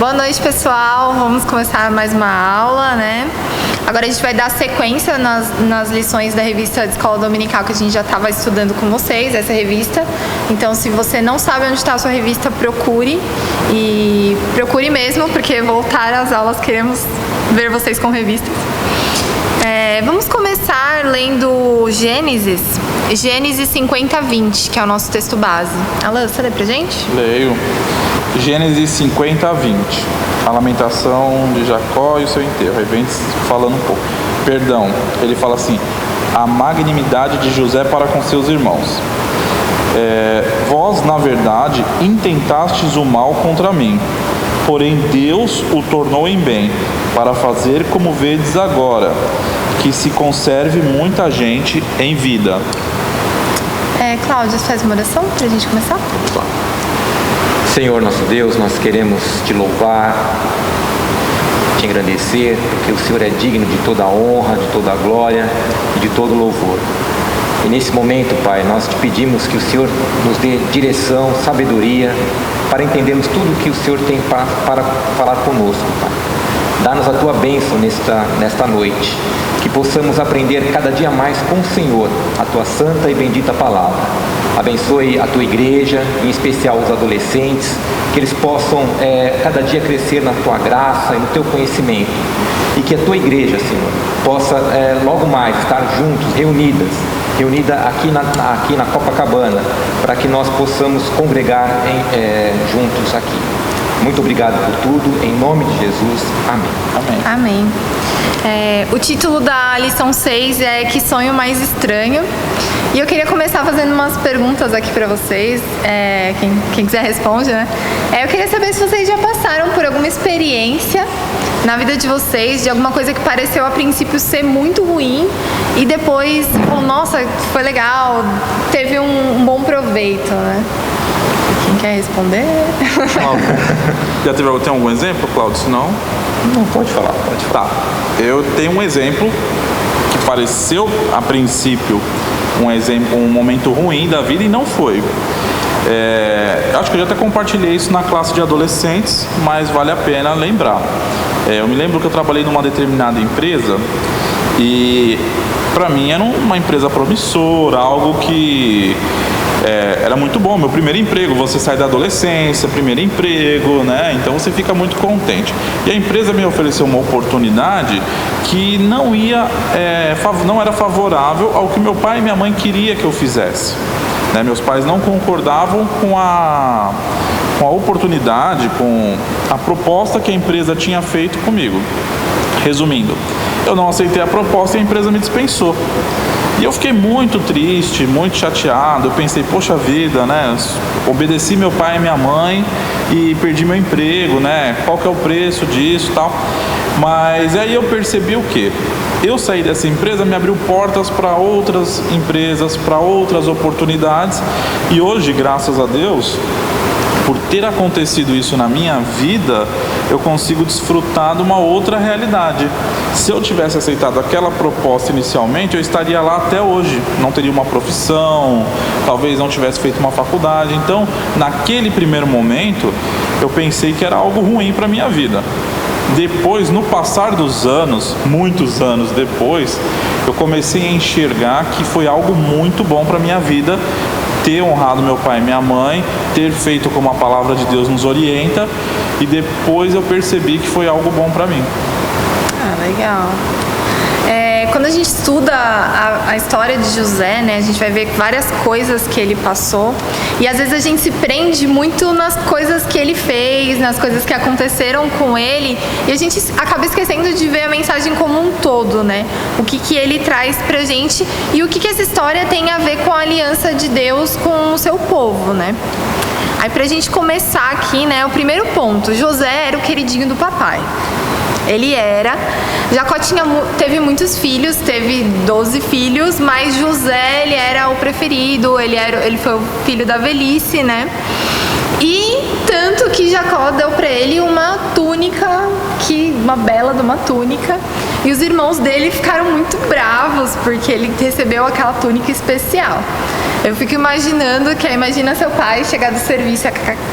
Boa noite, pessoal. Vamos começar mais uma aula, né? Agora a gente vai dar sequência nas lições da revista de Escola Dominical que a gente já estava estudando com vocês, essa revista. Então, se você não sabe onde está a sua revista, procure. E procure mesmo, porque voltar às aulas queremos ver vocês com revistas. Vamos começar lendo Gênesis 50:20, que é o nosso texto base. Alan, você lê pra gente? Leio. Gênesis 50:20. A lamentação de Jacó e o seu enterro. Aí vem falando um pouco. Perdão, ele fala assim: a magnanimidade de José para com seus irmãos. Vós, na verdade, intentastes o mal contra mim, porém Deus o tornou em bem, para fazer como vedes agora, que se conserve muita gente em vida. Cláudia, você faz uma oração para a gente começar? Vamos lá. Senhor nosso Deus, nós queremos te louvar, te engrandecer, porque o Senhor é digno de toda a honra, de toda a glória e de todo louvor. E nesse momento, Pai, nós te pedimos que o Senhor nos dê direção, sabedoria, para entendermos tudo o que o Senhor tem para falar conosco, Pai. Dá-nos a tua bênção nesta noite, que possamos aprender cada dia mais com o Senhor, a tua santa e bendita palavra. Abençoe a tua igreja, em especial os adolescentes, que eles possam cada dia crescer na tua graça e no teu conhecimento. E que a tua igreja, Senhor, possa logo mais estar juntos, reunida aqui na Copacabana, para que nós possamos congregar juntos aqui. Muito obrigado por tudo, em nome de Jesus, amém. Amém. O título da lição 6 é Que Sonho Mais Estranho. E eu queria começar fazendo umas perguntas aqui para vocês. Quem quiser responde, né? Eu queria saber se vocês já passaram por alguma experiência na vida de vocês, de alguma coisa que pareceu a princípio ser muito ruim e depois, nossa, foi legal, teve um bom proveito, né? Quem quer responder? Tem algum exemplo, Cláudio? Se não... Não, pode falar. Tá. Eu tenho um exemplo que pareceu, a princípio, um momento ruim da vida e não foi. Acho que eu já até compartilhei isso na classe de adolescentes, mas vale a pena lembrar. Eu me lembro que eu trabalhei numa determinada empresa e, para mim, era uma empresa promissora, algo que... era muito bom, meu primeiro emprego, você sai da adolescência, primeiro emprego, né? Então você fica muito contente. E a empresa me ofereceu uma oportunidade que não era favorável ao que meu pai e minha mãe queria que eu fizesse. Né? Meus pais não concordavam com a oportunidade, com a proposta que a empresa tinha feito comigo. Resumindo, eu não aceitei a proposta e a empresa me dispensou. E eu fiquei muito triste, muito chateado. Eu pensei, poxa vida, né? Obedeci meu pai e minha mãe e perdi meu emprego, né? Qual que é o preço disso e tal? Mas aí eu percebi o quê? Eu saí dessa empresa, me abriu portas para outras empresas, para outras oportunidades. E hoje, graças a Deus, por ter acontecido isso na minha vida, eu consigo desfrutar de uma outra realidade. Se eu tivesse aceitado aquela proposta inicialmente, eu estaria lá até hoje. Não teria uma profissão, talvez não tivesse feito uma faculdade. Então, naquele primeiro momento, eu pensei que era algo ruim para a minha vida. Depois, no passar dos anos, muitos anos depois, eu comecei a enxergar que foi algo muito bom para a minha vida, ter honrado meu pai e minha mãe, ter feito como a palavra de Deus nos orienta, e depois eu percebi que foi algo bom para mim. Legal. Quando a gente estuda a história de José, né, a gente vai ver várias coisas que ele passou, e às vezes a gente se prende muito nas coisas que ele fez, nas coisas que aconteceram com ele, e a gente acaba esquecendo de ver a mensagem como um todo, né? O que ele traz pra gente e o que essa história tem a ver com a aliança de Deus com o seu povo, né? Aí pra gente começar aqui, né, o primeiro ponto: José era o queridinho do papai. Jacó teve muitos filhos, teve 12 filhos, mas José, ele era o preferido, ele foi o filho da velhice, né? E tanto que Jacó deu para ele uma túnica, uma bela de uma túnica, e os irmãos dele ficaram muito bravos porque ele recebeu aquela túnica especial. Eu fico imaginando imagina seu pai chegar do serviço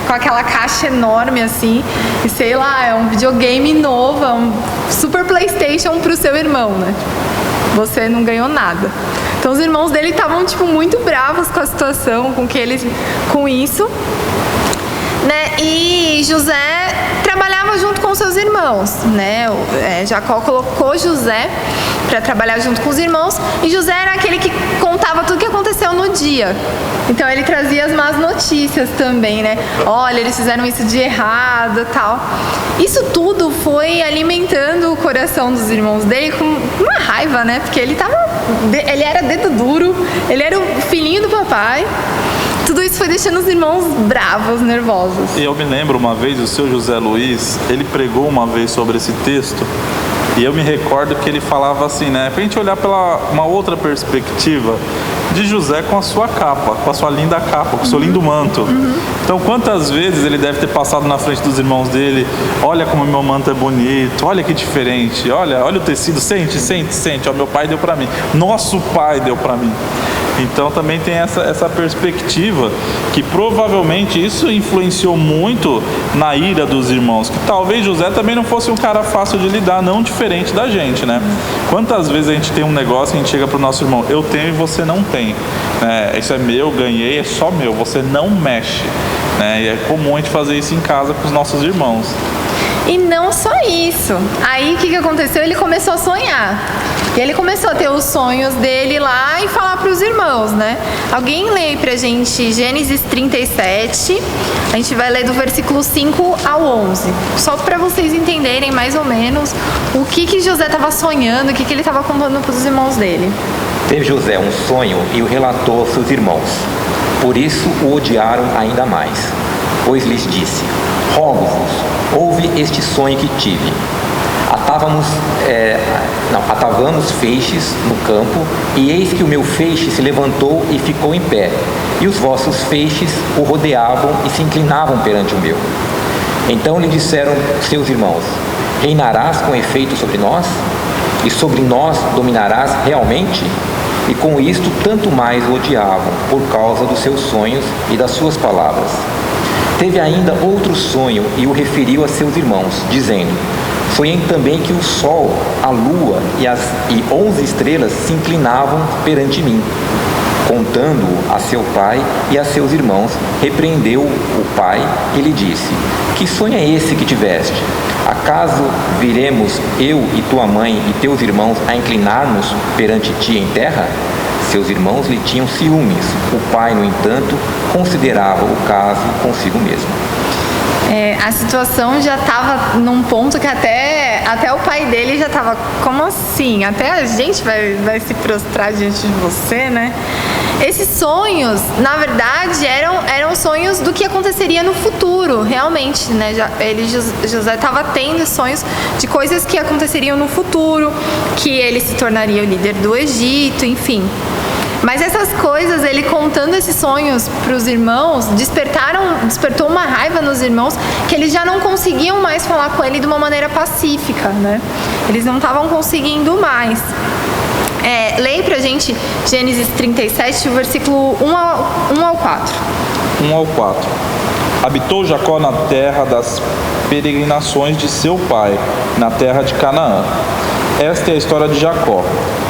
com aquela caixa enorme assim, e sei lá, é um videogame novo, é um Super PlayStation pro seu irmão, né? Você não ganhou nada. Então os irmãos dele estavam muito bravos com a situação, com isso, né? E José trabalhava junto com seus irmãos, né? Jacó colocou José para trabalhar junto com os irmãos, e José era aquele que contava tudo que aconteceu no dia. Então ele trazia as más notícias também, né? Olha, eles fizeram isso de errado, tal. Isso tudo foi alimentando o coração dos irmãos dele com uma raiva, né? Porque ele era dedo duro, ele era o filhinho do papai. Tudo isso foi deixando os irmãos bravos, nervosos. E eu me lembro uma vez, o seu José Luiz, ele pregou uma vez sobre esse texto, e eu me recordo que ele falava assim, né? Pra gente olhar pela uma outra perspectiva de José com a sua capa, com a sua linda capa, com o seu lindo manto. Então, quantas vezes ele deve ter passado na frente dos irmãos dele: olha como meu manto é bonito, olha que diferente, olha o tecido, sente, ó, meu pai deu pra mim, nosso pai deu pra mim. Então também tem essa perspectiva que provavelmente isso influenciou muito na ira dos irmãos, que talvez José também não fosse um cara fácil de lidar, não diferente da gente, né? Quantas vezes a gente tem um negócio e a gente chega pro nosso irmão: eu tenho e você não tem, isso é meu, ganhei, é só meu, você não mexe, né? E é comum a gente fazer isso em casa com os nossos irmãos. E não só isso. Aí o que aconteceu? Ele começou a sonhar. E ele começou a ter os sonhos dele lá e falar para os irmãos, né? Alguém lê pra gente Gênesis 37. A gente vai ler do versículo 5 ao 11. Só para vocês entenderem mais ou menos o que José estava sonhando, o que ele estava contando para os irmãos dele. Teve José um sonho e o relatou aos seus irmãos. Por isso o odiaram ainda mais, pois lhes disse: rogo-vos, ouve este sonho que tive. Atavamos feixes no campo, e eis que o meu feixe se levantou e ficou em pé, e os vossos feixes o rodeavam e se inclinavam perante o meu. Então lhe disseram seus irmãos: reinarás com efeito sobre nós? E sobre nós dominarás realmente? E com isto tanto mais o odiavam, por causa dos seus sonhos e das suas palavras. Teve ainda outro sonho e o referiu a seus irmãos, dizendo: sonhei também que o sol, a lua e 11 estrelas se inclinavam perante mim. Contando-o a seu pai e a seus irmãos, repreendeu o pai e lhe disse: que sonho é esse que tiveste? Acaso viremos eu e tua mãe e teus irmãos a inclinar-nos perante ti em terra? Seus irmãos lhe tinham ciúmes. O pai, no entanto, considerava o caso consigo mesmo. A situação já estava num ponto que até o pai dele já estava: como assim? Até a gente vai se prostrar diante de você, né? Esses sonhos, na verdade, eram sonhos do que aconteceria no futuro, realmente, né? José estava tendo sonhos de coisas que aconteceriam no futuro, que ele se tornaria o líder do Egito, enfim. Mas essas coisas, ele contando esses sonhos para os irmãos, despertou uma raiva nos irmãos, que eles já não conseguiam mais falar com ele de uma maneira pacífica, né? Eles não estavam conseguindo mais. Leia pra gente Gênesis 37, o versículo 1 ao 4. 1 ao 4. Habitou Jacó na terra das peregrinações de seu pai, na terra de Canaã. Esta é a história de Jacó.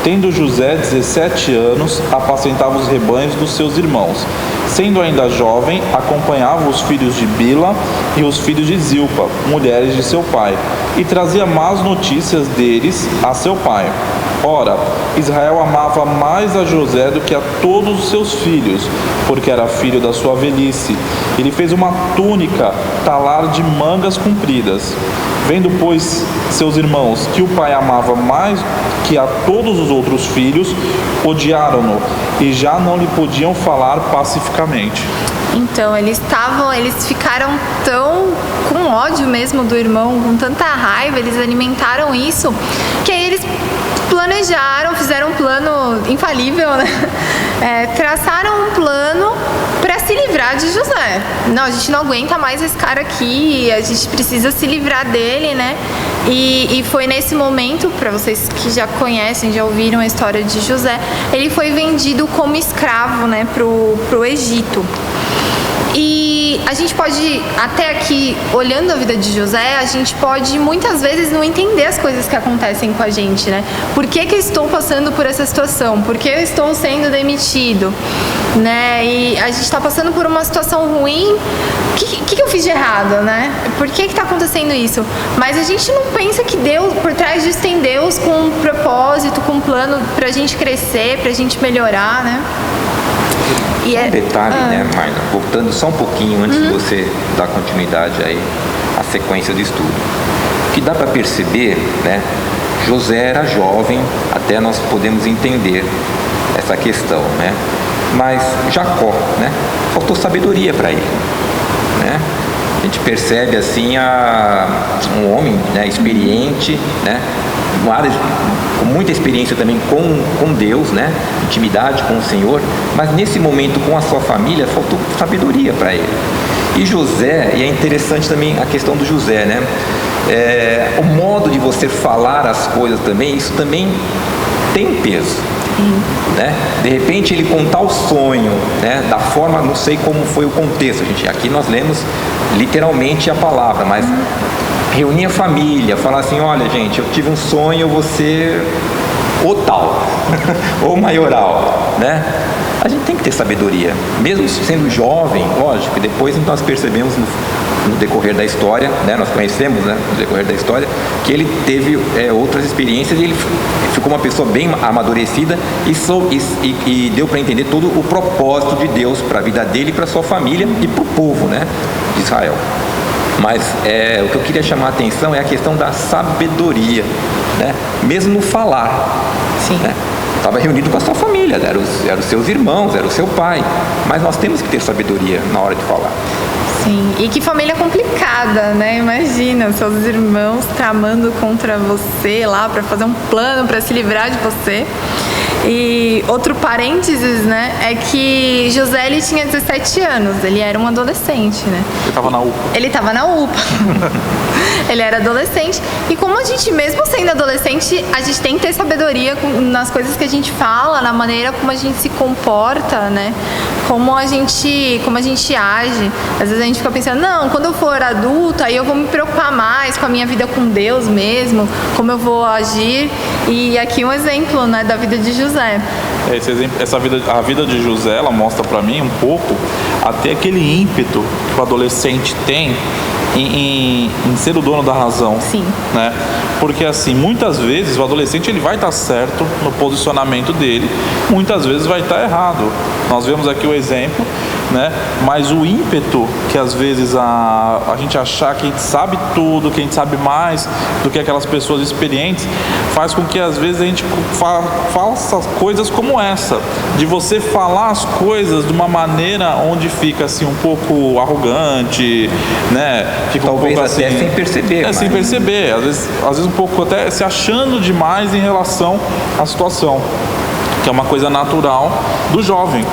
Tendo José 17 anos, apacentava os rebanhos dos seus irmãos. Sendo ainda jovem, acompanhava os filhos de Bila e os filhos de Zilpa, mulheres de seu pai, e trazia más notícias deles a seu pai. Ora, Israel amava mais a José do que a todos os seus filhos, porque era filho da sua velhice. Ele fez uma túnica talar de mangas compridas. Vendo, pois, seus irmãos que o pai amava mais que a todos os outros filhos, odiaram-no e já não lhe podiam falar pacificamente. Então, eles ficaram tão com ódio mesmo do irmão, com tanta raiva, eles alimentaram isso, que aí eles planejaram, fizeram um plano infalível, né? Traçaram um plano para se livrar de José. Não, a gente não aguenta mais esse cara aqui, a gente precisa se livrar dele, né? E foi nesse momento, para vocês que já conhecem, já ouviram a história de José, ele foi vendido como escravo, né, pro Egito. E a gente pode, até aqui, olhando a vida de José, a gente pode muitas vezes não entender as coisas que acontecem com a gente, né? Por que eu estou passando por essa situação? Por que eu estou sendo demitido? Né? E a gente está passando por uma situação ruim. O que eu fiz de errado, né? Por que está acontecendo isso? Mas a gente não pensa que Deus, por trás disso tem Deus com um propósito, com um plano pra gente crescer, pra gente melhorar, né? E um detalhe, né, Marla? Voltando só um pouquinho antes de você dar continuidade aí à sequência do estudo. O que dá para perceber, né? José era jovem, até nós podemos entender essa questão, né? Mas Jacó, né? Faltou sabedoria para ele, né? A gente percebe assim um homem, né, experiente, né? Com muita experiência também com Deus, né? Intimidade com o Senhor, mas nesse momento com a sua família faltou sabedoria para ele. E José, e é interessante também a questão do José, né? O modo de você falar as coisas também, isso também tem um peso. Né? De repente ele contar o sonho, né? Da forma, não sei como foi o contexto, gente. Aqui nós lemos literalmente a palavra, mas reunir a família, falar assim: olha, gente, eu tive um sonho, eu vou ser o tal ou maioral, né? A gente tem que ter sabedoria, mesmo sendo jovem, lógico. E depois nós percebemos no decorrer da história, né? Nós conhecemos, né, no decorrer da história, que ele teve outras experiências e ele ficou uma pessoa bem amadurecida e deu para entender todo o propósito de Deus para a vida dele, para sua família e para o povo, né, de Israel. Mas o que eu queria chamar a atenção é a questão da sabedoria, né? Mesmo no falar. Sim. Né? Estava reunido com a sua família, eram os seus irmãos, era o seu pai. Mas nós temos que ter sabedoria na hora de falar. Sim, e que família complicada, né? Imagina, seus irmãos tramando contra você lá para fazer um plano para se livrar de você. E outro parênteses, né, é que José, ele tinha 17 anos, ele era um adolescente, né? Ele estava na UPA. Ele estava na UPA. Ele era adolescente. E como a gente, mesmo sendo adolescente, a gente tem que ter sabedoria nas coisas que a gente fala, na maneira como a gente se comporta, né? Como a gente age. Às vezes a gente fica pensando, não, quando eu for adulta, aí eu vou me preocupar mais com a minha vida com Deus mesmo, como eu vou agir. E aqui um exemplo, né, da vida de José. Esse exemplo, a vida de José, ela mostra para mim um pouco até aquele ímpeto que o adolescente tem em ser o dono da razão. Sim. Né? Porque assim, muitas vezes o adolescente ele vai estar certo no posicionamento dele, muitas vezes vai estar errado. Nós vemos aqui o exemplo, né? Mas o ímpeto que às vezes a gente achar que a gente sabe tudo, que a gente sabe mais do que aquelas pessoas experientes, faz com que às vezes a gente faça coisas como essa, de você falar as coisas de uma maneira onde fica assim um pouco arrogante, né? Fica talvez um pouco até assim, sem perceber. sem perceber, às vezes um pouco até se achando demais em relação à situação, que é uma coisa natural do jovem,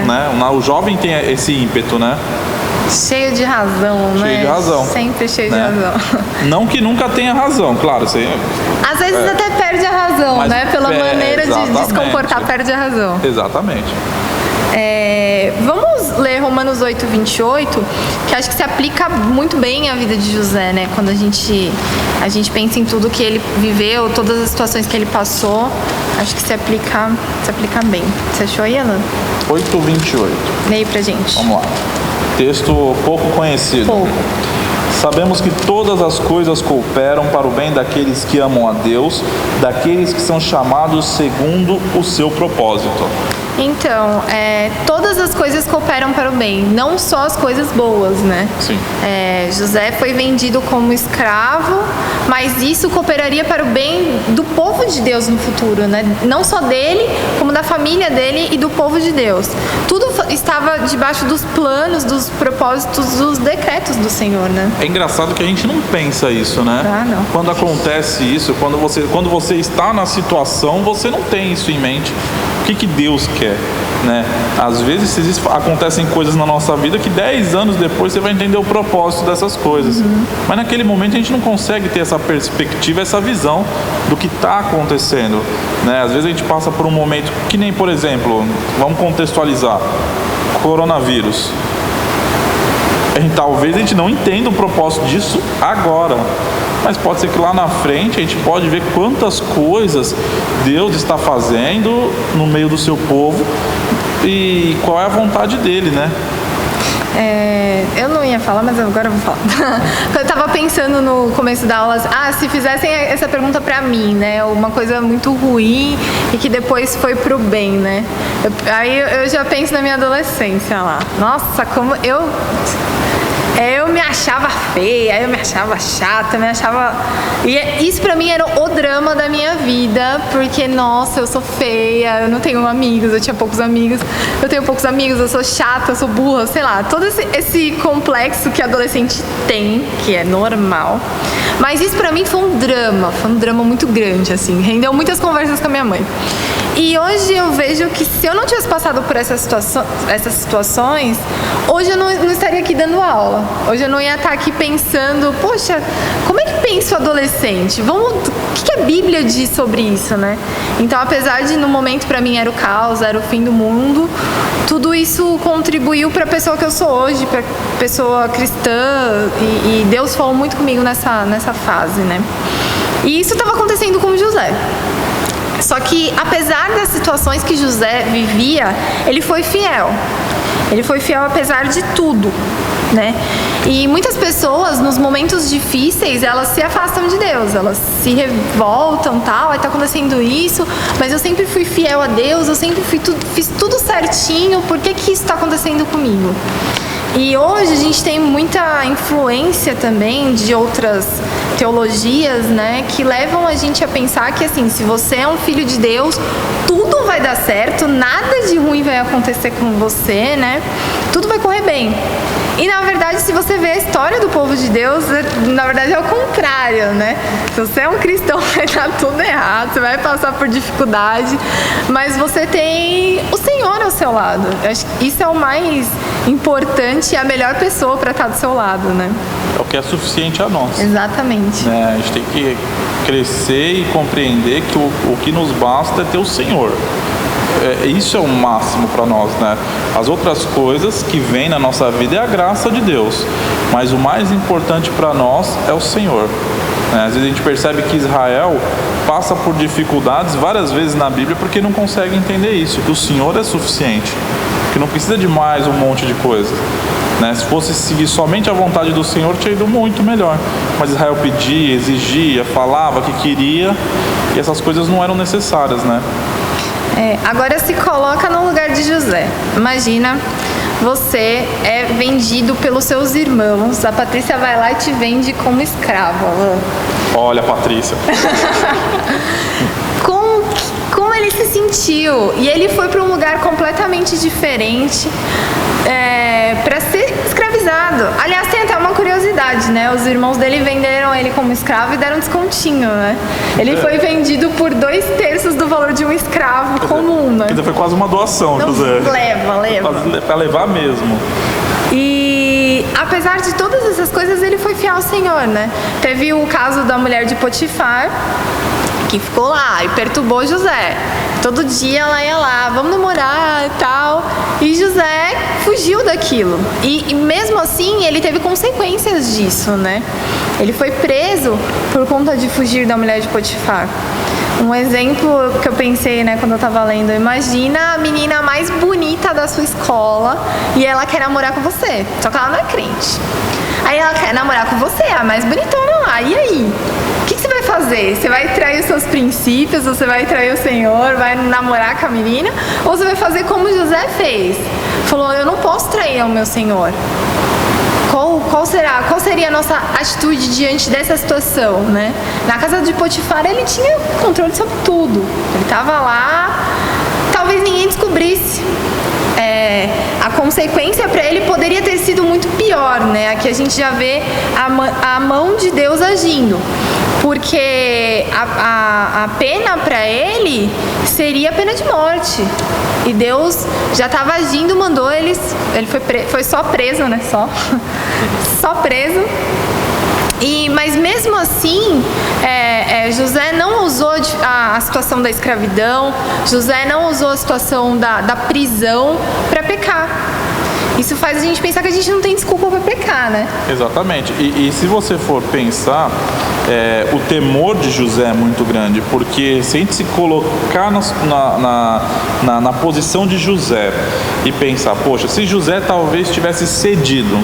né? O jovem tem esse ímpeto, né? Cheio de razão, né? Cheio de razão. Sempre cheio, né? de razão. Não que nunca tenha razão, claro. Você, às vezes até perde a razão, mas né? Pela maneira de se comportar, perde a razão. Exatamente. Vamos ler Romanos 8, 28, que acho que se aplica muito bem à vida de José, né? Quando a gente pensa em tudo que ele viveu, todas as situações que ele passou, acho que se aplica bem. Você achou aí, Alan? 8, 28. Lê aí pra gente. Vamos lá. Texto pouco conhecido. Pouco. Sabemos que todas as coisas cooperam para o bem daqueles que amam a Deus, daqueles que são chamados segundo o seu propósito. Então, todas as coisas cooperam para o bem, não só as coisas boas, né? Sim. José foi vendido como escravo, mas isso cooperaria para o bem do povo de Deus no futuro, né? Não só dele, como da família dele e do povo de Deus. Tudo estava debaixo dos planos, dos propósitos, dos decretos do Senhor, né? É engraçado que a gente não pensa isso, né? Não. Quando acontece isso, quando você está na situação, você não tem isso em mente. O que Deus quer, né? Às vezes acontecem coisas na nossa vida que 10 anos depois você vai entender o propósito dessas coisas. Mas naquele momento a gente não consegue ter essa perspectiva, essa visão do que está acontecendo, né? Às vezes a gente passa por um momento que nem, por exemplo, vamos contextualizar, coronavírus. Talvez a gente não entenda o propósito disso agora, mas pode ser que lá na frente a gente pode ver quantas coisas Deus está fazendo no meio do seu povo e qual é a vontade dele, né? Eu não ia falar, mas agora eu vou falar. Eu tava pensando no começo da aula, se fizessem essa pergunta pra mim, né? Uma coisa muito ruim e que depois foi pro bem, né? Aí eu já penso na minha adolescência lá. Nossa, como eu me achava feia, eu me achava chata, E isso pra mim era o drama da minha vida, porque, nossa, eu sou feia, eu não tenho amigos, eu tinha poucos amigos, eu sou chata, eu sou burra, sei lá. Todo esse complexo que adolescente tem, que é normal. Mas isso pra mim foi um drama muito grande, assim, rendeu muitas conversas com a minha mãe. E hoje eu vejo que se eu não tivesse passado por essas situações, hoje eu não estaria aqui dando aula. Hoje eu não ia estar aqui pensando, poxa, como é que pensa o adolescente? O que a Bíblia diz sobre isso, né? Então, apesar de no momento pra mim era o caos, era o fim do mundo, tudo isso contribuiu para a pessoa que eu sou hoje, para pessoa cristã, e Deus falou muito comigo nessa fase, né? E isso estava acontecendo com José. Só que, apesar das situações que José vivia, ele foi fiel. Ele foi fiel apesar de tudo, né? E muitas pessoas, nos momentos difíceis, elas se afastam de Deus, elas se revoltam, tal, tá acontecendo isso, mas eu sempre fui fiel a Deus, eu sempre fiz tudo certinho, por que isso está acontecendo comigo? E hoje a gente tem muita influência também de outras teologias, né, que levam a gente a pensar que, assim, se você é um filho de Deus, tudo vai dar certo, nada de ruim vai acontecer com você, né, tudo vai correr bem. E, na verdade, se você vê a história do povo de Deus, na verdade é o contrário, né? Se você é um cristão, vai dar tudo errado, você vai passar por dificuldade, mas você tem o Senhor ao seu lado. Eu acho que isso é o mais importante e a melhor pessoa para estar do seu lado, né? É o que é suficiente a nós. Exatamente. A gente tem que crescer e compreender que o que nos basta é ter o Senhor. Isso é o máximo para nós, né? As outras coisas que vêm na nossa vida é a graça de Deus, mas o mais importante para nós é o Senhor. Às vezes a gente percebe que Israel passa por dificuldades várias vezes na Bíblia porque não consegue entender isso, que o Senhor é suficiente, que não precisa de mais um monte de coisa. Se fosse seguir somente a vontade do Senhor, tinha ido muito melhor. Mas Israel pedia, exigia, falava que queria, e essas coisas não eram necessárias, né? Agora se coloca no lugar de José. Imagina, você é vendido pelos seus irmãos, a Patrícia vai lá e te vende como escravo. Olha, Patrícia. Como ele se sentiu? E ele foi para um lugar completamente diferente para ser escravizado. Aliás, tem até uma curiosidade, né? Os irmãos dele venderam ele como escravo e deram um descontinho, né? Ele foi vendido por 2/3 do valor de um escravo comum, né? Ainda foi quase uma doação, então, José. Leva. Para levar mesmo. E apesar de todas essas coisas, ele foi fiel ao Senhor, né? Teve o caso da mulher de Potifar, que ficou lá e perturbou José. Todo dia ela ia lá, vamos namorar e tal. E José fugiu daquilo. E mesmo assim, ele teve consequências disso, né? Ele foi preso por conta de fugir da mulher de Potifar. Um exemplo que eu pensei, né, quando eu tava lendo, imagina a menina mais bonita da sua escola e ela quer namorar com você, só que ela não é crente. Aí ela quer namorar com você, a mais bonitona lá, e aí? O que você vai fazer? Você vai trair os seus princípios, você vai trair o Senhor, vai namorar com a menina, ou você vai fazer como José fez? Falou, eu não posso trair o meu Senhor. Qual seria a nossa atitude diante dessa situação, né? Na casa de Potifar ele tinha controle sobre tudo. Ele estava lá, talvez ninguém descobrisse. A consequência para ele poderia ter sido muito pior, né? Aqui a gente já vê a mão de Deus agindo, porque a pena para ele seria a pena de morte. E Deus já estava agindo, mandou ele foi só preso, né? Só preso. Mas mesmo assim, José não usou a situação da escravidão, José não usou a situação da prisão para pecar. Isso faz a gente pensar que a gente não tem desculpa para pecar, né? Exatamente. E se você for pensar, o temor de José é muito grande, porque se a gente se colocar na posição de José e pensar, poxa, se José talvez tivesse cedido,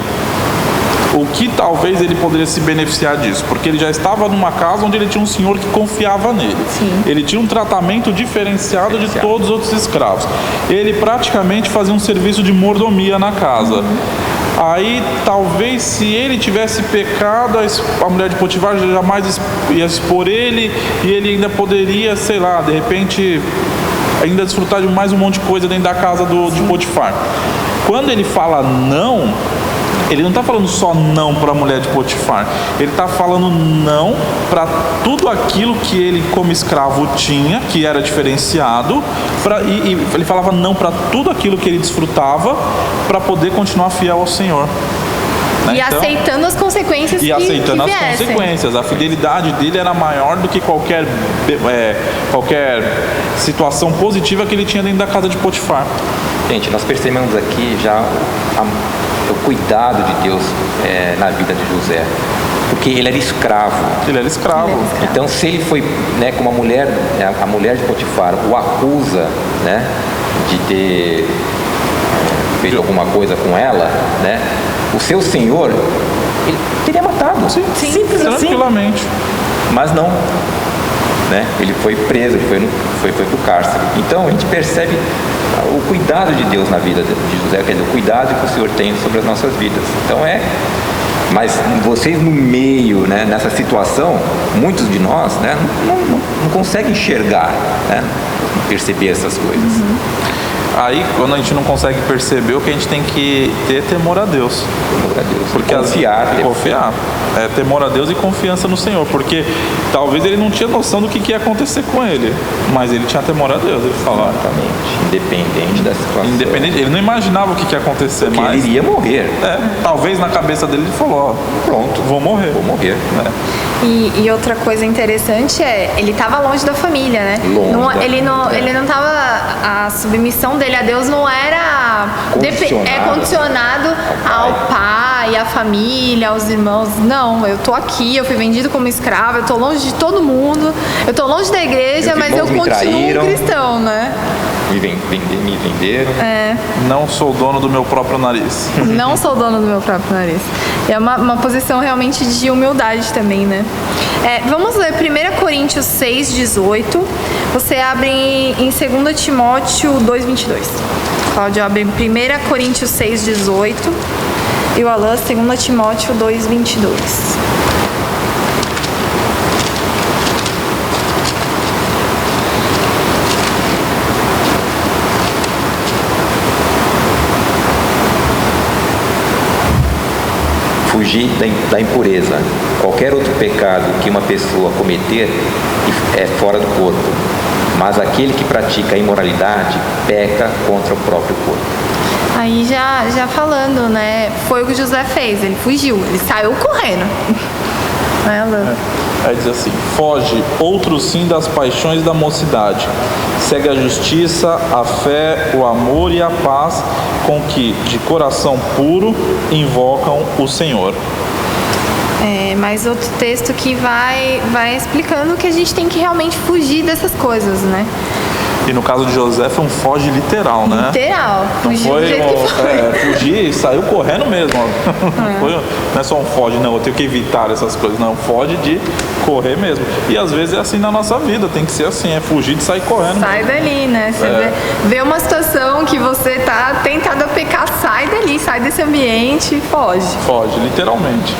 o que talvez ele poderia se beneficiar disso? Porque ele já estava numa casa onde ele tinha um senhor que confiava nele. Sim. Ele tinha um tratamento diferenciado de todos os outros escravos. Ele praticamente fazia um serviço de mordomia na casa. Aí, talvez, se ele tivesse pecado, a mulher de Potifar jamais ia expor ele, e ele ainda poderia, sei lá, de repente, ainda desfrutar de mais um monte de coisa dentro da casa de Potifar. Quando ele fala não, ele não está falando só não para a mulher de Potifar, ele está falando não para tudo aquilo que ele como escravo tinha, que era diferenciado, e ele falava não para tudo aquilo que ele desfrutava, para poder continuar fiel ao Senhor. E então, aceitando as consequências que aceitando as consequências. A fidelidade dele era maior do que qualquer situação positiva que ele tinha dentro da casa de Potifar. Gente, nós percebemos aqui já o cuidado de Deus na vida de José, porque ele era escravo. Ele era escravo. Então, se ele foi, né, como a mulher de Potifar o acusa, né, de ter feito alguma coisa com ela, né, o seu senhor, ele teria matado. Sim, simples assim. Tranquilamente. Mas não, né? Ele foi preso, ele foi para o cárcere. Então a gente percebe o cuidado de Deus na vida de José, quer dizer, o cuidado que o Senhor tem sobre as nossas vidas. Então mas vocês no meio, né, nessa situação, muitos de nós, né, não conseguem enxergar, né, perceber essas coisas. Aí, quando a gente não consegue perceber, o que a gente tem que ter é temor a Deus. Temor a Deus. Porque confiar. Temor a Deus e confiança no Senhor. Porque talvez ele não tinha noção do que ia acontecer com ele, mas ele tinha temor a Deus. Ele falava. Exatamente. Independente da situação. Ele não imaginava o que ia acontecer, porque mas ele iria morrer. Talvez na cabeça dele ele falou, pronto, vou morrer. E outra coisa interessante ele estava longe da família, né? Ele não estava, a submissão dele a Deus não era condicionado ao pai, à família, aos irmãos. Não, eu tô aqui, eu fui vendido como escravo, eu tô longe de todo mundo, eu tô longe da igreja, mas eu continuo cristão, né? Me venderam. Não sou dono do meu próprio nariz. Não sou dono do meu próprio nariz. É uma posição realmente de humildade também, né? Vamos ler 1 Coríntios 6:18. Você abre em 2 Timóteo 2:22. Cláudio abre em 1 Coríntios 6:18 e o Alan 2 Timóteo 2:22. Fugir da impureza. Qualquer outro pecado que uma pessoa cometer é fora do corpo, mas aquele que pratica a imoralidade peca contra o próprio corpo. Aí já falando, né? Foi o que José fez, ele fugiu, ele saiu correndo. Aí diz assim: foge, outro sim, das paixões da mocidade. Segue a justiça, a fé, o amor e a paz, com que, de coração puro, invocam o Senhor. Mais outro texto que vai explicando que a gente tem que realmente fugir dessas coisas, né? E no caso de José foi um foge literal, né? Literal. Não Fugiu foi do jeito que foi. fugir e saiu correndo mesmo. Não é só um foge, não, eu tenho que evitar essas coisas. Não, foge de correr mesmo. E às vezes é assim na nossa vida, tem que ser assim, é fugir de sair correndo. Sai dali, né? Você vê uma situação que você tá tentado a pecar, sai dali, sai desse ambiente e foge. Foge, literalmente.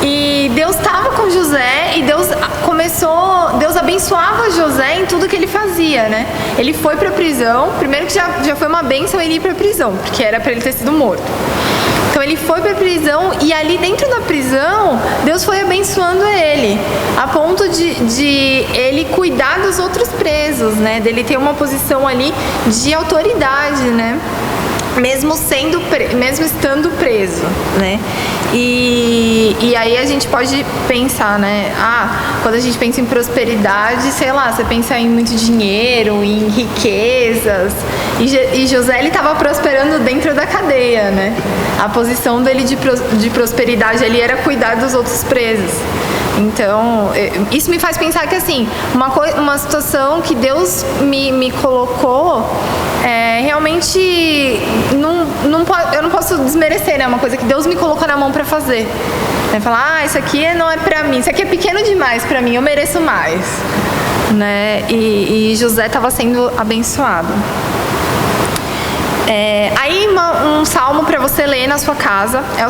E Deus estava com José e Deus abençoava José em tudo que ele fazia, né? Ele foi para a prisão, primeiro que já foi uma bênção ele ir para a prisão, porque era para ele ter sido morto. Então ele foi para a prisão e ali dentro da prisão, Deus foi abençoando ele, a ponto de ele cuidar dos outros presos, né? Dele ter uma posição ali de autoridade, né? Mesmo estando preso, né? E aí a gente pode pensar, né? Quando a gente pensa em prosperidade, sei lá, você pensa em muito dinheiro, em riquezas. E José, ele estava prosperando dentro da cadeia, né? A posição dele de prosperidade ali era cuidar dos outros presos. Então, isso me faz pensar que, assim, uma situação que Deus me colocou, realmente, eu não posso desmerecer, né? Uma coisa que Deus me colocou na mão para fazer. Falar, isso aqui não é para mim, isso aqui é pequeno demais para mim, eu mereço mais. Né? E José estava sendo abençoado. Aí um salmo para você ler na sua casa é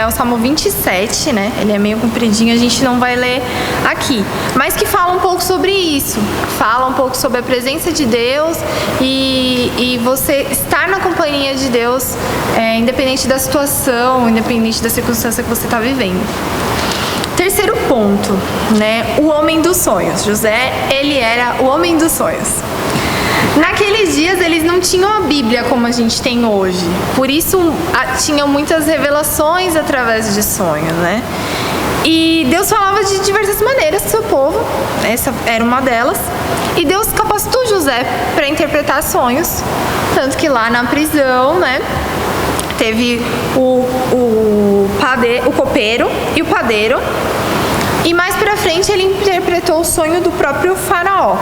o Salmo 27, né? Ele é meio compridinho, a gente não vai ler aqui, mas que fala um pouco sobre isso, fala um pouco sobre a presença de Deus e você estar na companhia de Deus, independente da situação, independente da circunstância que você está vivendo. Terceiro ponto, né? O homem dos sonhos. José, ele era o homem dos sonhos. Naqueles dias eles não tinham a Bíblia como a gente tem hoje, por isso tinham muitas revelações através de sonhos, né? E Deus falava de diversas maneiras com o seu povo, essa era uma delas, e Deus capacitou José para interpretar sonhos, tanto que lá na prisão, né, teve o copeiro e o padeiro, e mais pra frente ele interpretou o sonho do próprio faraó.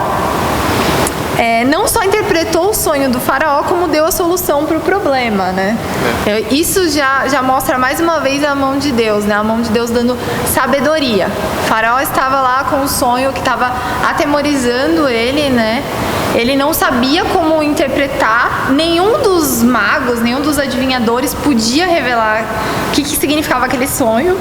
Não só interpretou o sonho do faraó, como deu a solução para o problema, né? Isso já mostra mais uma vez a mão de Deus, né? A mão de Deus dando sabedoria. O faraó estava lá com um sonho que estava atemorizando ele, né? Ele não sabia como interpretar, nenhum dos magos, nenhum dos adivinhadores podia revelar o que significava aquele sonho.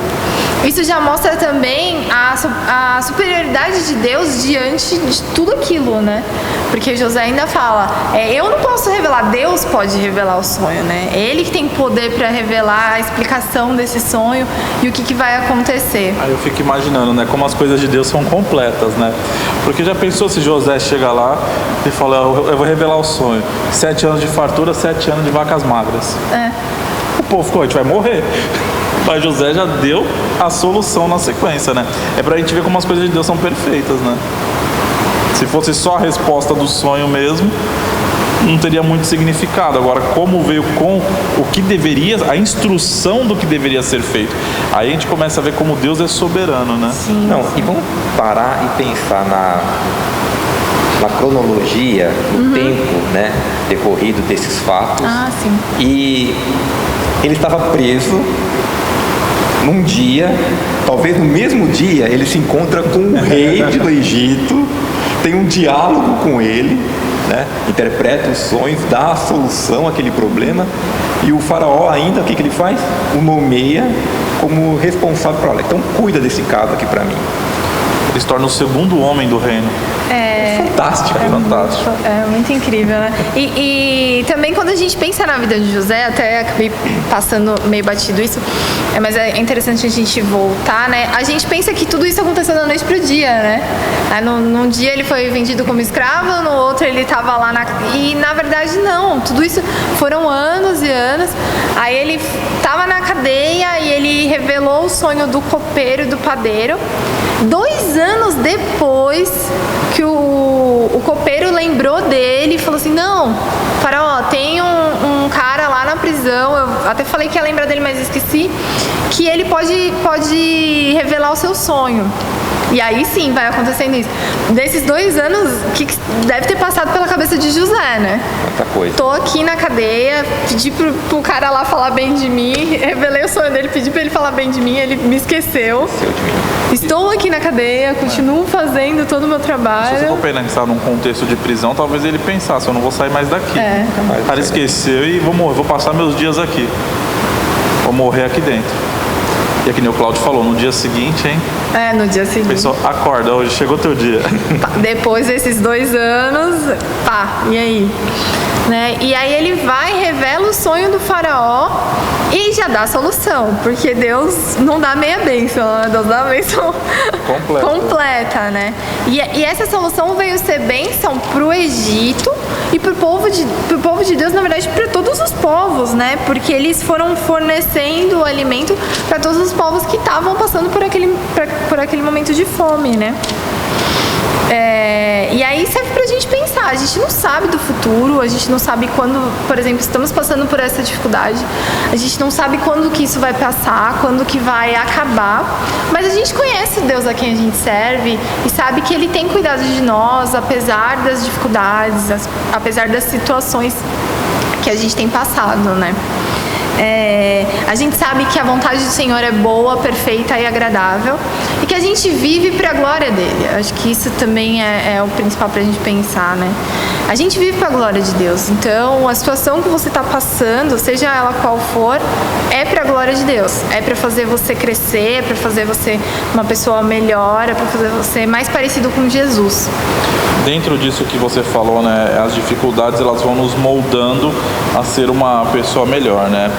Isso já mostra também a superioridade de Deus diante de tudo aquilo, né? Porque José ainda fala, eu não posso revelar, Deus pode revelar o sonho, né? Ele que tem poder para revelar a explicação desse sonho e o que vai acontecer. Aí eu fico imaginando, né, como as coisas de Deus são completas, né? Porque já pensou se José chega lá e fala, eu vou revelar o sonho, 7 anos de fartura, 7 anos de vacas magras. O povo ficou, a gente vai morrer. Mas José já deu a solução na sequência, né? É pra gente ver como as coisas de Deus são perfeitas, né? Se fosse só a resposta do sonho mesmo, não teria muito significado. Agora, como veio com o que deveria, a instrução do que deveria ser feito, aí a gente começa a ver como Deus é soberano, né? Sim. Não, e vamos parar e pensar na cronologia, no tempo, né, decorrido desses fatos. Sim. E ele estava preso num dia, talvez no mesmo dia, ele se encontra com o rei do Egito, tem um diálogo com ele, né? Interpreta os sonhos, dá a solução àquele problema, e o faraó ainda, o que ele faz? O nomeia como responsável por ela. Então cuida desse caso aqui para mim. Ele se torna o segundo homem do reino. Fantástico. Fantástico. É muito incrível, né? E também quando a gente pensa na vida de José, até acabei passando meio batido isso, mas é interessante a gente voltar, né? A gente pensa que tudo isso aconteceu da noite pro dia, né? Aí, num dia ele foi vendido como escravo, no outro ele estava lá e na verdade não, tudo isso foram anos e anos. Aí ele estava na cadeia e ele revelou o sonho do copeiro e do padeiro. 2 anos depois que o copeiro lembrou dele e falou assim, não, faraó, tem um cara lá na prisão, eu até falei que ia lembrar dele, mas esqueci, que ele pode revelar o seu sonho. E aí sim vai acontecendo isso. Desses 2 anos, o que deve ter passado pela cabeça de José, né? Muita coisa. Tô aqui na cadeia, pedi pro cara lá falar bem de mim, revelei o sonho dele, pedi pra ele falar bem de mim, ele me esqueceu. Estou aqui na cadeia, continuo fazendo todo o meu Se você trabalho. for pensar num contexto de prisão, talvez ele pensasse, eu não vou sair mais daqui. O cara esqueceu e vou passar meus dias aqui. Vou morrer aqui dentro. E é que nem o Cláudio falou, no dia seguinte, hein? No dia seguinte. Pessoal, acorda, hoje chegou teu dia. Depois desses 2 anos, e aí? Né? E aí ele vai, revela o sonho do faraó e já dá a solução, porque Deus não dá meia bênção, né? Deus dá a bênção completa, né? E essa solução veio ser bênção pro Egito e pro povo de Deus, na verdade, para todos os povos, né? Porque eles foram fornecendo alimento para todos os povos que estavam passando por aquele momento de fome, né? E aí serve pra gente pensar, a gente não sabe do futuro, a gente não sabe quando, por exemplo, estamos passando por essa dificuldade, a gente não sabe quando que isso vai passar, quando que vai acabar, mas a gente conhece o Deus a quem a gente serve e sabe que Ele tem cuidado de nós, apesar das dificuldades, apesar das situações que a gente tem passado, né? A gente sabe que a vontade do Senhor é boa, perfeita e agradável e que a gente vive para a glória dele. Acho que isso também é o principal para a gente pensar, né? A gente vive para a glória de Deus. Então, a situação que você está passando, seja ela qual for, é para a glória de Deus. É para fazer você crescer, é para fazer você uma pessoa melhor, é para fazer você mais parecido com Jesus. Dentro disso que você falou, né, as dificuldades elas vão nos moldando a ser uma pessoa melhor, né?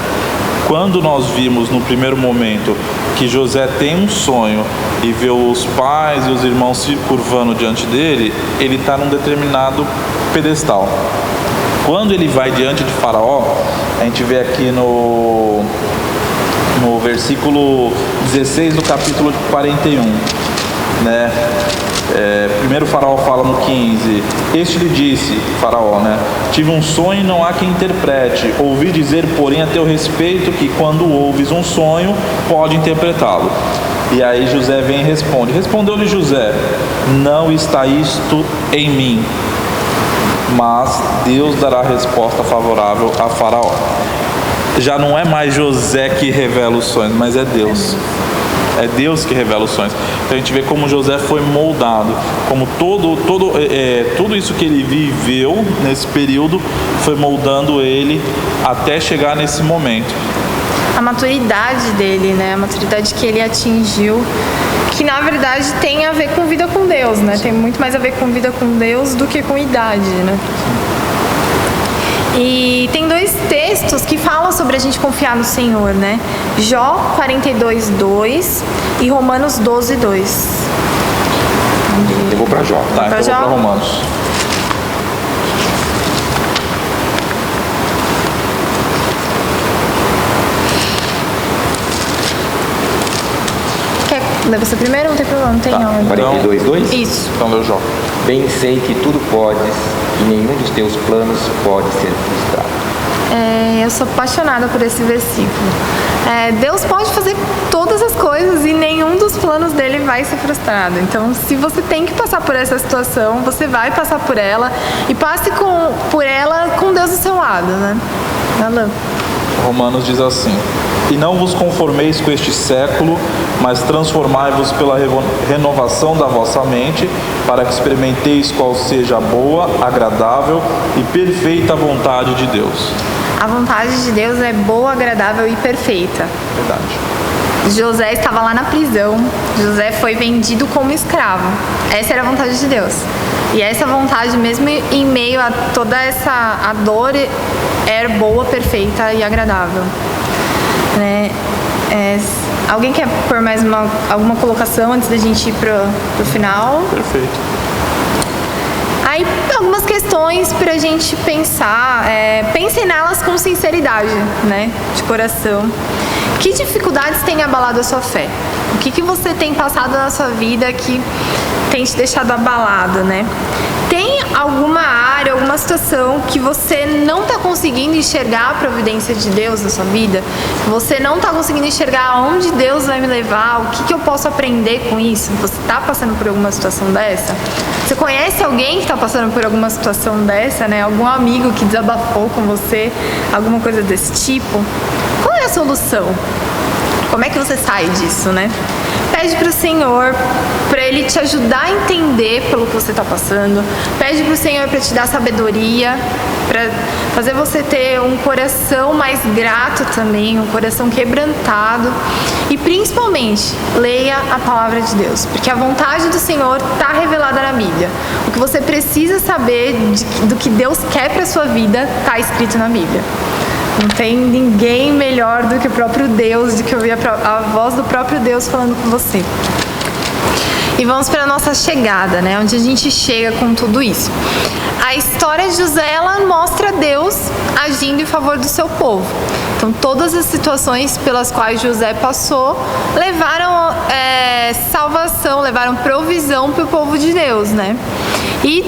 Quando nós vimos no primeiro momento que José tem um sonho e vê os pais e os irmãos se curvando diante dele, ele está num determinado pedestal. Quando ele vai diante de Faraó, a gente vê aqui no versículo 16 do capítulo 41, né? Primeiro Faraó fala no 15: Este lhe disse, Faraó, né? Tive um sonho e não há quem interprete. Ouvi dizer, porém, a teu respeito, que quando ouves um sonho, pode interpretá-lo. E aí José vem e responde. Respondeu-lhe José: Não está isto em mim, mas Deus dará resposta favorável a Faraó. Já não é mais José que revela os sonhos, mas é Deus. É Deus que revela os sonhos. Então a gente vê como José foi moldado, como tudo isso que ele viveu nesse período foi moldando ele até chegar nesse momento. A maturidade dele, né? A maturidade que ele atingiu, que na verdade tem a ver com vida com Deus, né? Tem muito mais a ver com vida com Deus do que com idade, né? E tem 2 textos que falam sobre a gente confiar no Senhor, né? Jó 42:2 e Romanos 12:2. Eu vou para Jó. Tá, então eu vou para Romanos. Quer ler você primeiro? Não tem problema, não tem não. 42:2? Isso. Então leu Jó. Bem sei que tudo podes e nenhum dos teus planos pode ser frustrado. Eu sou apaixonada por esse versículo. Deus pode fazer todas as coisas e nenhum dos planos dele vai ser frustrado. Então, se você tem que passar por essa situação, você vai passar por ela e passe por ela com Deus do seu lado, né? Alan. Romanos diz assim: E não vos conformeis com este século, mas transformai-vos pela renovação da vossa mente, para que experimenteis qual seja a boa, agradável e perfeita vontade de Deus. A vontade de Deus é boa, agradável e perfeita. Verdade. José estava lá na prisão. José foi vendido como escravo. Essa era a vontade de Deus. E essa vontade, mesmo em meio a toda a dor, é boa, perfeita e agradável. Né? Alguém quer pôr mais alguma colocação antes da gente ir pro final? Perfeito. Aí, algumas questões pra gente pensar. Pensem nelas com sinceridade, né? De coração. Que dificuldades têm abalado a sua fé? O que você tem passado na sua vida que tem te deixado abalado, né? Tem alguma área, alguma situação que você não está conseguindo enxergar a providência de Deus na sua vida? Você não está conseguindo enxergar aonde Deus vai me levar? O que eu posso aprender com isso? Você está passando por alguma situação dessa? Você conhece alguém que está passando por alguma situação dessa, né? Algum amigo que desabafou com você, alguma coisa desse tipo? Qual é a solução? Como é que você sai disso, né? Pede para o Senhor, para Ele te ajudar a entender pelo que você está passando. Pede para o Senhor para te dar sabedoria, para fazer você ter um coração mais grato também, um coração quebrantado. E principalmente, leia a palavra de Deus, porque a vontade do Senhor está revelada na Bíblia. O que você precisa saber do que Deus quer para a sua vida está escrito na Bíblia. Não tem ninguém melhor do que o próprio Deus, do que ouvir a voz do próprio Deus falando com você. E vamos para a nossa chegada, né? Onde a gente chega com tudo isso. A história de José, ela mostra Deus agindo em favor do seu povo. Então, todas as situações pelas quais José passou levaram salvação, levaram provisão para o povo de Deus, né? E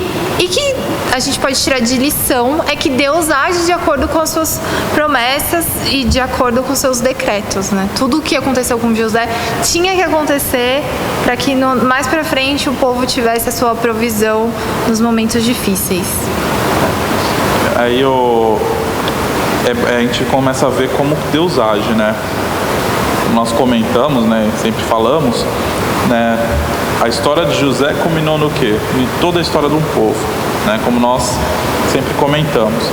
que a gente pode tirar de lição é que Deus age de acordo com as suas promessas e de acordo com os seus decretos, né? Tudo o que aconteceu com José tinha que acontecer para que mais para frente o povo tivesse a sua provisão nos momentos difíceis. Aí a gente começa a ver como Deus age, né? Nós comentamos, né? Sempre falamos, né? A história de José culminou no quê? Em toda a história de um povo, né? Como nós sempre comentamos.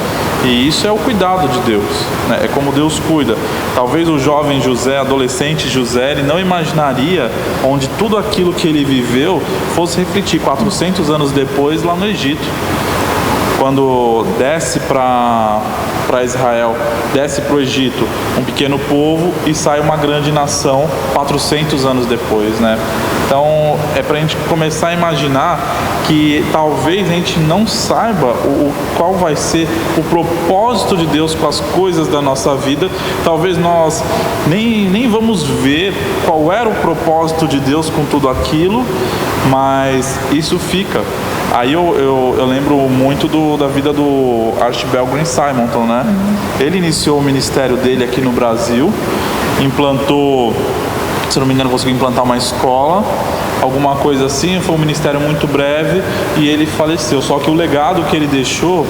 E isso é o cuidado de Deus, né? É como Deus cuida. Talvez o jovem José, adolescente José, ele não imaginaria onde tudo aquilo que ele viveu fosse refletir 400 anos depois lá no Egito. Quando desce para Israel, desce para o Egito, um pequeno povo e sai uma grande nação 400 anos depois, né? Então, é para a gente começar a imaginar que talvez a gente não saiba qual vai ser o propósito de Deus com as coisas da nossa vida. Talvez nós nem vamos ver qual era o propósito de Deus com tudo aquilo, mas isso fica. Aí eu lembro muito da vida do Archibald Green Simonton, né? Ele iniciou o ministério dele aqui no Brasil, implantou, se não me engano, conseguiu implantar uma escola, alguma coisa assim, foi um ministério muito breve e ele faleceu. Só que o legado que ele deixou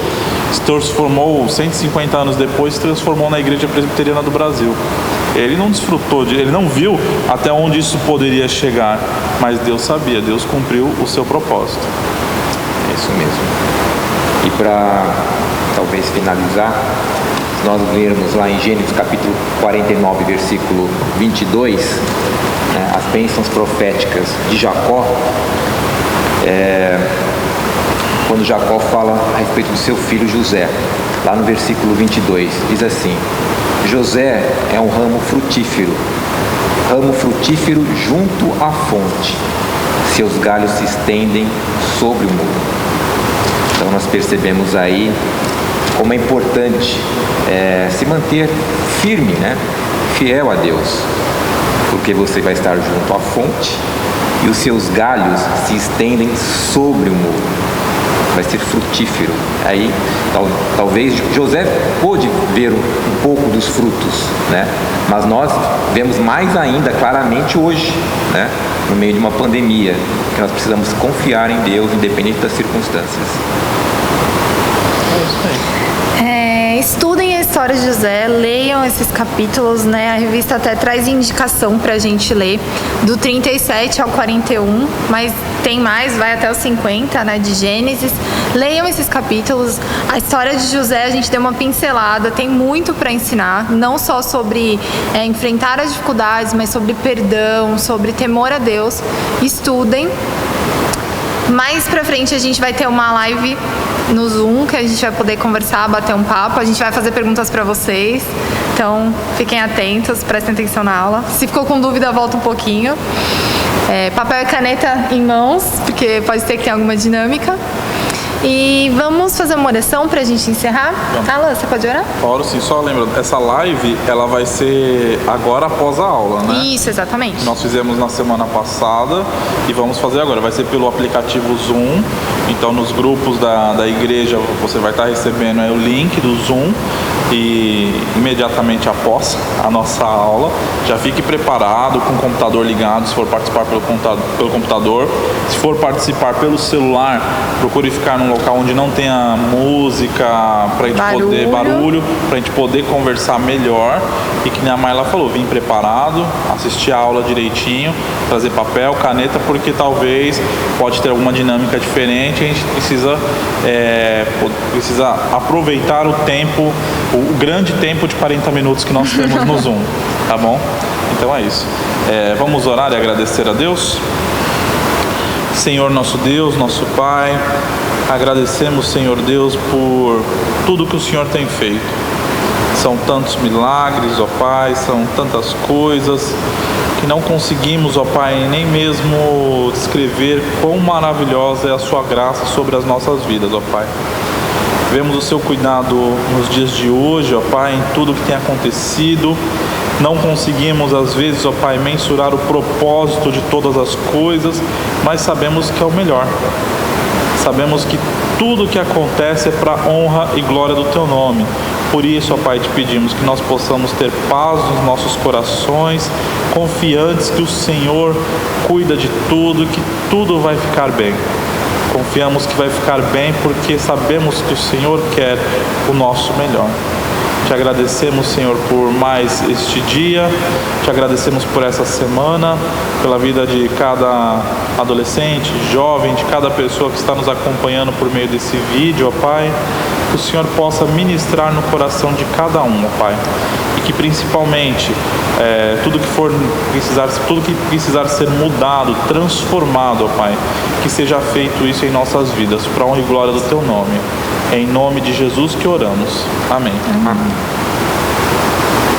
se transformou, 150 anos depois, se transformou na Igreja Presbiteriana do Brasil. Ele não desfrutou, ele não viu até onde isso poderia chegar, mas Deus sabia, Deus cumpriu o seu propósito. É isso mesmo. E para talvez finalizar, se nós lermos lá em Gênesis capítulo 49, versículo 22, né, as bênçãos proféticas de Jacó, quando Jacó fala a respeito do seu filho José, lá no versículo 22, diz assim: José é um ramo frutífero junto à fonte, seus galhos se estendem sobre o muro. Então nós percebemos aí como é importante se manter firme, né? Fiel a Deus, porque você vai estar junto à fonte e os seus galhos se estendem sobre o muro. Vai ser frutífero. Aí talvez José pôde ver um pouco dos frutos, né? Mas nós vemos mais ainda claramente hoje, né? No meio de uma pandemia, que nós precisamos confiar em Deus, independente das circunstâncias. Estudem a história de José, leiam esses capítulos, né? A revista até traz indicação pra gente ler, do 37 ao 41, mas tem mais, vai até os 50, né, de Gênesis. Leiam esses capítulos. A história de José, a gente deu uma pincelada, tem muito para ensinar, não só sobre enfrentar as dificuldades, mas sobre perdão, sobre temor a Deus. Estudem. Mais pra frente a gente vai ter uma live no Zoom, que a gente vai poder conversar, bater um papo. A gente vai fazer perguntas pra vocês. Então, fiquem atentos, prestem atenção na aula. Se ficou com dúvida, volta um pouquinho. Papel e caneta em mãos, porque pode ser que tenha alguma dinâmica. E vamos fazer uma oração pra gente encerrar? Alan, você pode orar? Oro sim, só lembrando, essa live, ela vai ser agora após a aula, né? Isso, exatamente. Nós fizemos na semana passada e vamos fazer agora. Vai ser pelo aplicativo Zoom. Então, nos grupos da igreja, você vai estar recebendo o link do Zoom. e imediatamente após a nossa aula, já fique preparado com o computador ligado, se for participar pelo computador. Se for participar pelo celular, procure ficar num local onde não tenha música, pra gente poder barulho, pra gente poder conversar melhor. E que nem a Mayla falou, vim preparado, assistir a aula direitinho, trazer papel, caneta, porque talvez pode ter alguma dinâmica diferente. A gente precisa aproveitar o tempo, o grande tempo de 40 minutos que nós temos no Zoom, tá bom? Então é isso. Vamos orar e agradecer a Deus? Senhor nosso Deus, nosso Pai, agradecemos, Senhor Deus, por tudo que o Senhor tem feito. São tantos milagres, ó Pai, são tantas coisas que não conseguimos, ó Pai, nem mesmo descrever quão maravilhosa é a Sua graça sobre as nossas vidas, ó Pai. Vemos o Seu cuidado nos dias de hoje, ó Pai, em tudo que tem acontecido. Não conseguimos, às vezes, ó Pai, mensurar o propósito de todas as coisas, mas sabemos que é o melhor. Sabemos que tudo que acontece é para honra e glória do Teu nome. Por isso, ó Pai, te pedimos que nós possamos ter paz nos nossos corações, confiantes que o Senhor cuida de tudo, que tudo vai ficar bem. Confiamos que vai ficar bem porque sabemos que o Senhor quer o nosso melhor. Te agradecemos, Senhor, por mais este dia, te agradecemos por essa semana, pela vida de cada adolescente, jovem, de cada pessoa que está nos acompanhando por meio desse vídeo, ó Pai. Que o Senhor possa ministrar no coração de cada um, ó Pai. E que principalmente tudo que precisar ser mudado, transformado, ó Pai, que seja feito isso em nossas vidas, para a honra e glória do Teu nome. É em nome de Jesus que oramos. Amém. Amém.